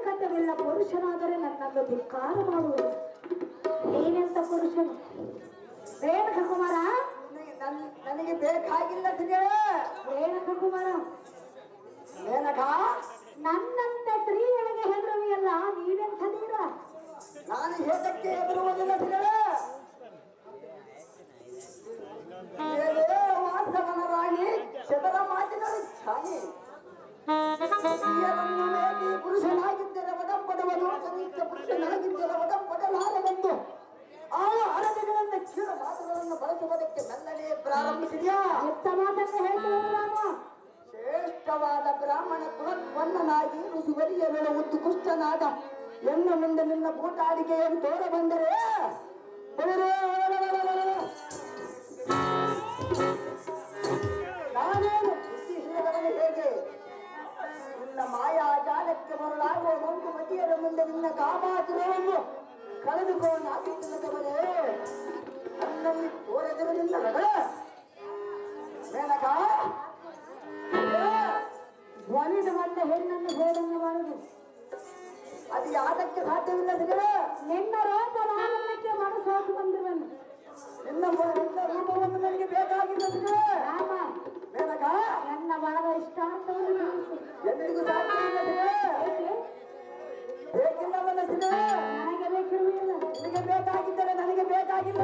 ನೈತಿಕತೆವಿಲ್ಲ ಪುರುಷನಾದರೆ ನನ್ನನ್ನು ಧಿಕ್ಕಾರ ಮಾಡುವುದು. ನೀನೆಂತ ಪುರುಷನು? ರೇಣುಕ ಕುಮಾರ, ನನಗೆ ಬೇಕಾಗಿಲ್ಲ ರೇಣುಕ ಕುಮಾರ, ಮೇನಕ, ನನ್ನಂತ ಸ್ತ್ರೀಯೊಳಗೆ ಹೆದರುವಿಯಲ್ಲ, ನೀನೆಂತ ನೀರ? ನಾನು ಹೇಳಕ್ಕೆ ಹೆದರುವುದಿಲ್ಲ ವಾಸ್ತವನ ರಾಣಿ ಚದರ ಮಾತಿನ ಛಾಯಿ. ಪುರುಷನಾಗಿದ್ದರೆ ಒಡಂಬಡುವುದು, ಸನಿಷ್ಠ ಪುರುಷನಾಗಿದ್ದರೆ ಒಡಂಬಡಲಾರವೆಂದು ಆ ಹರತೆಗಳಿಂದ ಕೀಳ ಮಾತುಗಳನ್ನು ಬಳಸುವುದಕ್ಕೆ ಮೆಲ್ಲನೆ ಪ್ರಾರಂಭಿಸಿದ್ಯಾ? ಎತ್ತ ಮಾತನ್ನು ಹೇಳ್ತಾ ಶ್ರೇಷ್ಠವಾದ ಬ್ರಾಹ್ಮಣ ಕುಲವನ್ನನಾಗಿ ಋಷಿವರಿಯ ಉದ್ದು ಕುಷ್ಠನಾದ ಎನ್ನ ಮುಂದೆ ನಿನ್ನ ಬೂಟಾಡಿಕೆಯನ್ನು ತೋರ ಬಂದರೆ ನಾನೇನು ಬುದ್ಧಿ ಹಿಡಿದವನು ಹೇಗೆ? ನಿನ್ನ ಮಾಯಾ ಜಾಲಕ್ಕೆ ಮರಳಾಗುವ ಮಂಕು ಮತಿಯರ ಮುಂದೆ ನಿನ್ನ ಕಾಮಾತುರವನ್ನು ಕಳೆದುಕೊಂಡಾಗಿದ್ದವನೇ ನನ್ನಲ್ಲಿ ತೋರದಿರು ನಿನ್ನ ರಗಡ ಮೇನಕ. ಒಲಿದ ಬಂದ ಹೆಣ್ಣನ್ನು ಹೇಳನ್ನಬಾರದು. ಅದು ಯಾತಕ್ಕೆ ಸಾಧ್ಯವಿಲ್ಲ ನಿನ್ನ ರೂಪ ಲಾವಣ್ಯಕ್ಕೆ ಮನಸ್ಸೋತು ಬಂದಿರುವನು. ನಿನ್ನ ರೂಪವನ್ನು ನನಗೆ ಬೇಕಾಗಿಲ್ಲ ರಾಮ, ಮೇನಕ. ನನ್ನ ಮನದ ಇಷ್ಟಾರ್ಥವನ್ನು ಎಂದಿಗೂ ಸಾಧ್ಯವಿಲ್ಲ ಬೇಕಿಲ್ಲ ನನಗೆ ಬೇಕಿರುವುದಿಲ್ಲ. ನಿನಗೆ ಬೇಕಾಗಿದ್ದರೆ ನನಗೆ ಬೇಕಾಗಿಲ್ಲ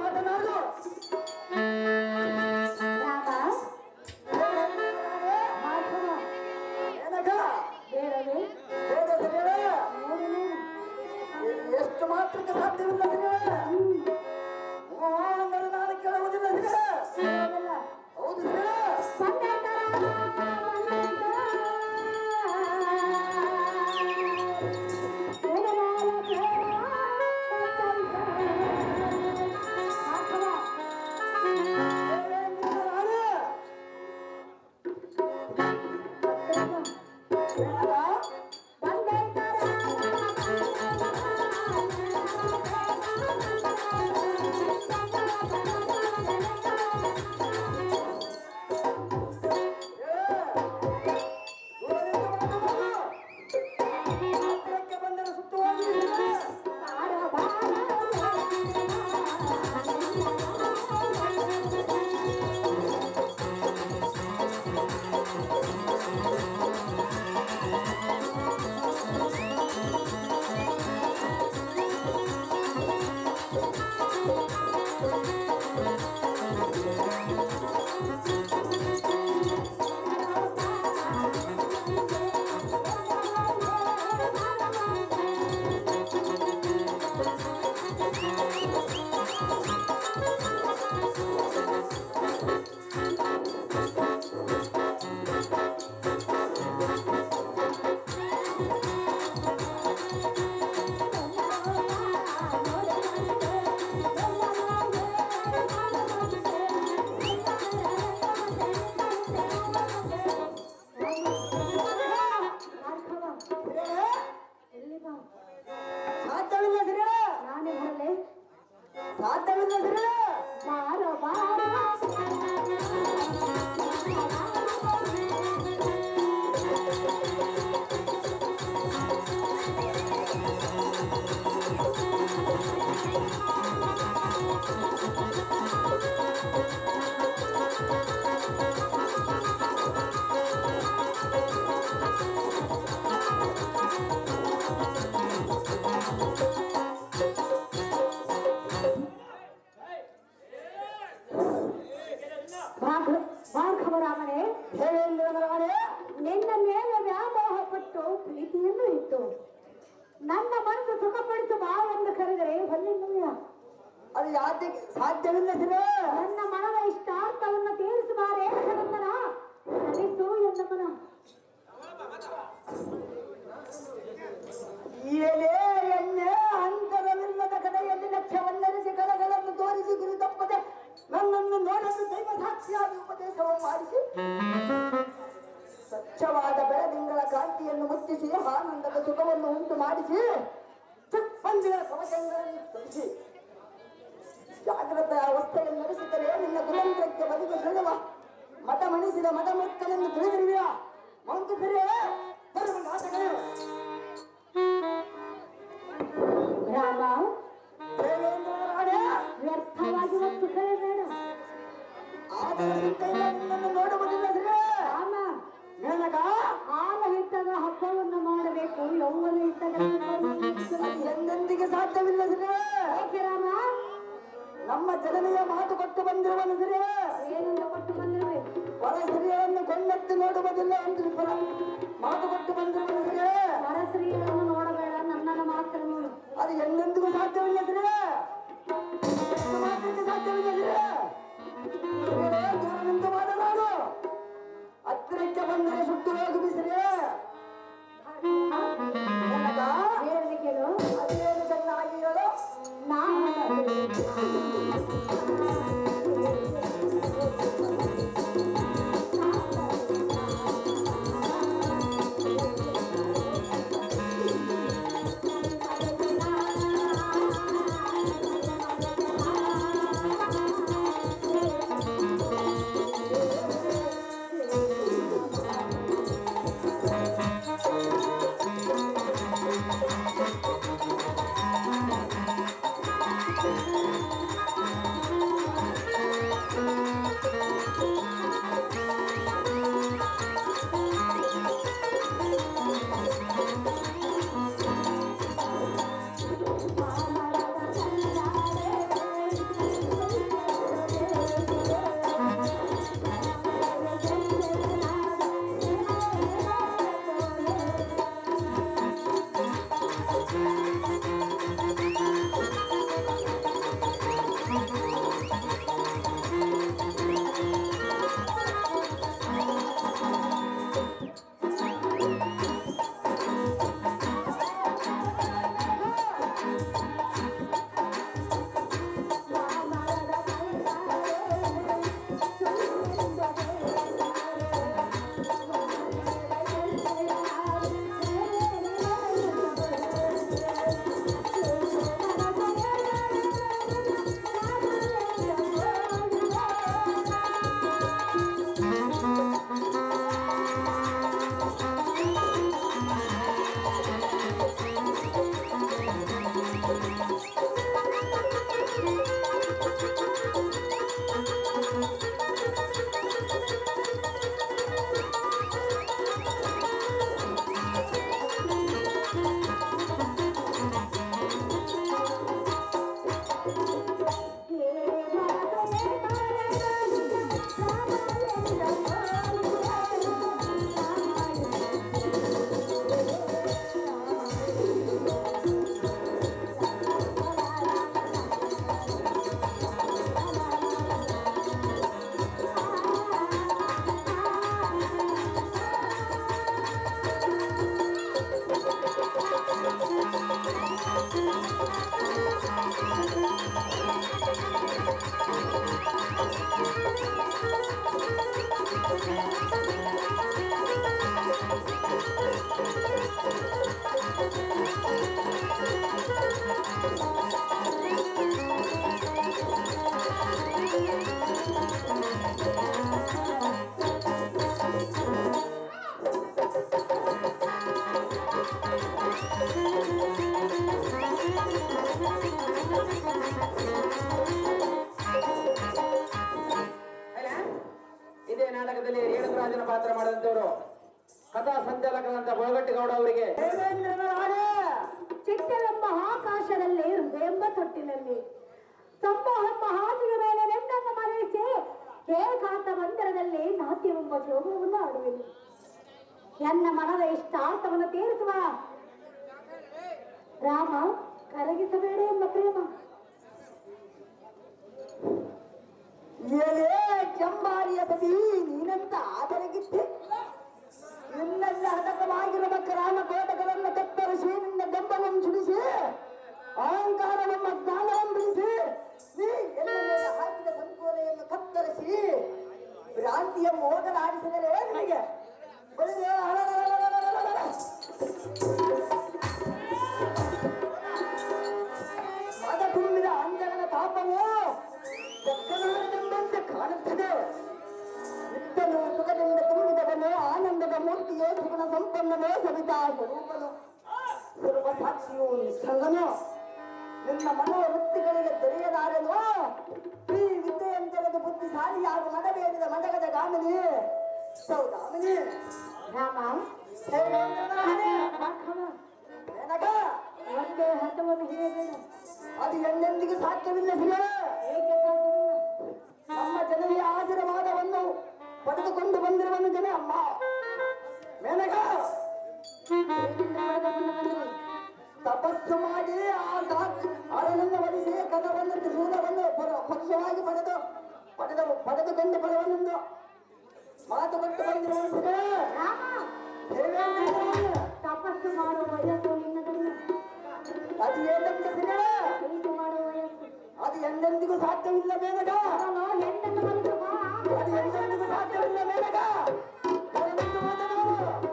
ಮಾತನಾಡು. ಎಷ್ಟು ಮಾತ್ರಕ್ಕೆ ಸಾಧ್ಯವಿಲ್ಲ ಅಂದರೆ ನಾನು ಕೇಳುವುದಿಲ್ಲ ಹೌದು ನಿನ್ನ ಮೇಲೆ ವ್ಯಾಮೋಹ ಪಟ್ಟು ಪ್ರೀತಿಯನ್ನು ಇತ್ತು. ನನ್ನ ಮನಸ್ಸು ಸುಖಪಡಿಸುವ ಎಂದು ಕರೆದರೆ ಹೊನ್ನೆನ್ನುವ ಅದು ಯಾತಕ್ಕೆ ಸಾಧ್ಯವಿಲ್ಲ ನನ್ನ ಮನದ ಇಷ್ಟಾರ್ಥವನ್ನು ತೀರಿಸುವಾರೇ ನನ್ನನ ನಲಿಸು ಎನ್ನಮ್ಮನ ಎಣ್ಣೆ ಅಂತರವಿಲ್ಲದ ಕಡೆಯಲ್ಲಿ ಲಕ್ಷ್ಯವನ್ನರಿಸಿ ಕಲೆಗಳನ್ನು ತೋರಿಸಿ ಗುರಿ ತಪ್ಪದೆ ನನ್ನನ್ನು ನೋಡಲು ದೈವ ಸಾಕ್ಷಿಯಾಗಿ ಉಪದೇಶವನ್ನು ಮಾಡಿಸಿ ಸ್ವಚ್ಛವಾದ ಬೆಳದಿಂಗಳ ಕಾಂತಿಯನ್ನು ಮುಚ್ಚಿಸಿ ಆನಂದದ ಸುಖವನ್ನು ಉಂಟು ಮಾಡಿಸಿ ಚಿಕ್ಕಂದಿನ ಕವಚಗಳನ್ನು ತೊಡಿಸಿ ಜಾಗ್ರತ ಅವಸ್ಥೆಯನ್ನು ನಡೆಸಿದರೆ ನಿನ್ನ ದುರಂತಕ್ಕೆ ಬದುಕು ಹೇಳುವ ಮತ ಮಣಿಸಿದ ಮತ ಮುಕ್ಕಲೆಂದು ತಿಳಿದಿರುವೆಯಾ ಮಂಕು ಸರಿಯೇ ಬರುವ ನಾಟಕವೇ ರಾಮ ದೇವೇಂದ್ರನಾಡೆ ವ್ಯರ್ಥವಾಗಿ ಮತ್ತು ಹೇಳಬೇಡ. ಆದರ ಚಿಂತೆಯಿಂದ ನಿನ್ನನ್ನು ನೋಡುವುದಿಲ್ಲ ಶ್ರೀ ರಾಮ ಮೇನಕ ಹಾಲ ಇದ್ದಾಗ ಹಬ್ಬವನ್ನು ಮಾಡಬೇಕು, ಯೌವನ ಇದ್ದಾಗ ಎಂದೆಂದಿಗೆ ಸಾಧ್ಯವಿಲ್ಲ ಶ್ರೀ. ಏಕೆ ರಾಮ? ನಮ್ಮ ಜನನೆಯ ಮಾತು ಕೊಟ್ಟು ಬಂದಿರುವನು ಶ್ರೀ. ಏನನ್ನು ಕೊಟ್ಟು ಬಂದಿರುವೆ? ಹೊರ ಸ್ತ್ರೀಯರನ್ನು ಕೊಂಡೆತ್ತಿ ನೋಡುವುದಿಲ್ಲ ಎಂದು ಮಾತು ಕೊಟ್ಟು ಬಂದಿರುವನು ಶ್ರೀ. ಹೊರ ಸ್ತ್ರೀಯರನ್ನು ನೋಡಬೇಡ, ನನ್ನನ್ನು ಮಾತ್ರ ನೋಡು. ಅದು ಎಂದೆಂದಿಗೂ ಸಾಧ್ಯವಿಲ್ಲ ಶ್ರೀ. ಮಾತ್ರಕ್ಕೆ ಸಾಧ್ಯವಿಲ್ಲ ಶ್ರೀ. ದೂರನಿಂದ ಮಾತನಾಡು, ಹತ್ತಿರಕ್ಕೆ ಬಂದರೆ ಸುಟ್ಟು ಹೋಗುವಿ ಶ್ರೀ. ಹೇಳದೆ ಕೇಳು. ಅದೇನು ಚೆನ್ನಾಗಿರೋದು ನಾನು ಇದೇ ನಾಟಕದಲ್ಲಿ ರೇಣುಕರಾಜನ ಪಾತ್ರ ಮಾಡಿದಂತವರು ಕಥಾ ಸಂಚಾಲಕರಂತ ಬೋಗಟ್ಟಿಗೌಡ ಅವರಿಗೆ ಚಿಟ್ಟೆವೆಂಬ ಆಕಾಶದಲ್ಲಿ ಹೃದಯೆಂಬ ತೊಟ್ಟಿನಲ್ಲಿ ಸಂಭೋಹೆಂಬ ಹಾಸಿಗೆ ಮೇಲೆ ನೆಟ್ಟನ್ನು ಮರೆಯಿಸಿ ಏಕಾಂತ ಮಂದಿರದಲ್ಲಿ ನಾಟ್ಯವೆಂಬ ಶೋಭವನ್ನು ಆಡುವೆನು. ಎನ್ನ ಮನದ ಇಷ್ಟಾರ್ಥವನ್ನು ತೀರಿಸುವ ರಾಮ, ಕರಗಿಸಬೇಡ ಎಂಬ ಪ್ರೇಮ. ಏನೇ ಕೆಂಬಾರಿಯ ಸತಿ ನೀನಂತ ಆದರಗಿತ್ತೆ ನಿನ್ನೆಲ್ಲ ಹತಕವಾಗಿರುವ ರಾಮ ಕೋಟಗಳನ್ನು ಕತ್ತರಿಸಿ ನಿನ್ನ ಬೆಂಬಲವನ್ನು ಸುಡಿಸಿ ಅಹಂಕಾರವನ್ನು ಜ್ಞಾನವನ್ನು ಬಿಡಿಸಿ ನೀ ಎಲ್ಲೆಲ್ಲ ಹಾಕಿದ ಸಂಕೋಲೆಯನ್ನು ಕತ್ತರಿಸಿ ಭ್ರಾಂತಿಯ ಹೋಗಲಾಡಿಸಿದರೆ ನಿನಗೆ ಬಳಿಗೆ ಮದ ತುಂಬಿದ ಅಂಜನನ ತಾಪವು ಬೆಕ್ಕನಾದಂತೆ ಕಾಣುತ್ತದೆ. ಯುದ್ಧ ಕವಿತಾ ಸ್ವರೂಪನು ಸರ್ವ ಸಾಕ್ಷಿಯು ನಿಸ್ಸಂಗನು ನಿನ್ನ ಮನೋವೃತ್ತಿಗಳಿಗೆ ದೊರೆಯಲಾರೆನು ಈ ವಿದ್ಯೆಯಂತರದ ಬುದ್ಧಿಶಾಲಿಯಾಗಿ ಮನಬೇರಿದ ಮಡಗದ ಗಾಮಿನಿ ಸೌದಾಮಿನಿ ರಾಮ ಮೇನಕ ಒಂದೇ ಹಠವನ್ನು ಹಿಡಿಯಬೇಡ. ಅದು ಎಂದೆಂದಿಗೂ ಸಾಧ್ಯವಿಲ್ಲ ಸಿಗ ಏಕೆ ಸಾಧ್ಯವಿಲ್ಲ? ನಮ್ಮ ಜನರಿಗೆ ಆಶೀರ್ವಾದವನ್ನು ಪಡೆದುಕೊಂಡು ಬಂದಿರುವನು ಜನ ಅಮ್ಮ ಮೇನಕ ತಪಸ್ಸು ಮಾಡಿ ಅರಳನ್ನು ವಧಿಸಿ ಕದವನ್ನು ತ್ರಿಶೂಲವನ್ನು ಪಕ್ಷವಾಗಿ ಪಡೆದುಕೊಂಡು ಬರುವನೆಂದು ಮಾತು ಕೊಟ್ಟು ಬಂದಿರುವನು ರಾಮ ತಪಸ್ಸು ಮಾಡುವ ವಯಸ್ಸು ನಿನ್ನದಲ್ಲ. ಅದು ಏನಂತ ಸಿಗ ಪ್ರೀತಿ ಮಾಡುವ ವಯಸ್ಸು. ಅದು ಎಂದೆಂದಿಗೂ ಸಾಧ್ಯವಿಲ್ಲ ಮೇನಕ ಅವನು ಹೆಣ್ಣನ್ನು ಮನಸ್ಸು ಬಾ. ಅದು ಎಂದೆಂದಿಗೂ ಸಾಧ್ಯವಿಲ್ಲ ಮೇನಕ ಹೊರನಿಂದು ಮಾತನಾಡು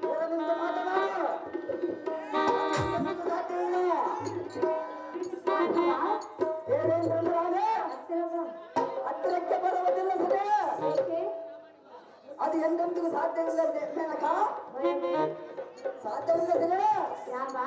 ಹೊರನಿಂದು ಮಾತನಾಡು ಎಂದೆಂದಿಗೂ ಸಾಧ್ಯವಿಲ್ಲ ಹೇಳೇಂದ್ರನಾನೇ ಹತ್ತಿರಕ್ಕೆ ಬರುವುದಿಲ್ಲ ಸರಿ ಏಕೆ? ಅದು ಎಂದೆಂದಿಗೂ ಸಾಧ್ಯವಿಲ್ಲ ಮೇನಕ ಸಾಧ್ಯವಿಲ್ಲ ಸರಿ ರಾಮ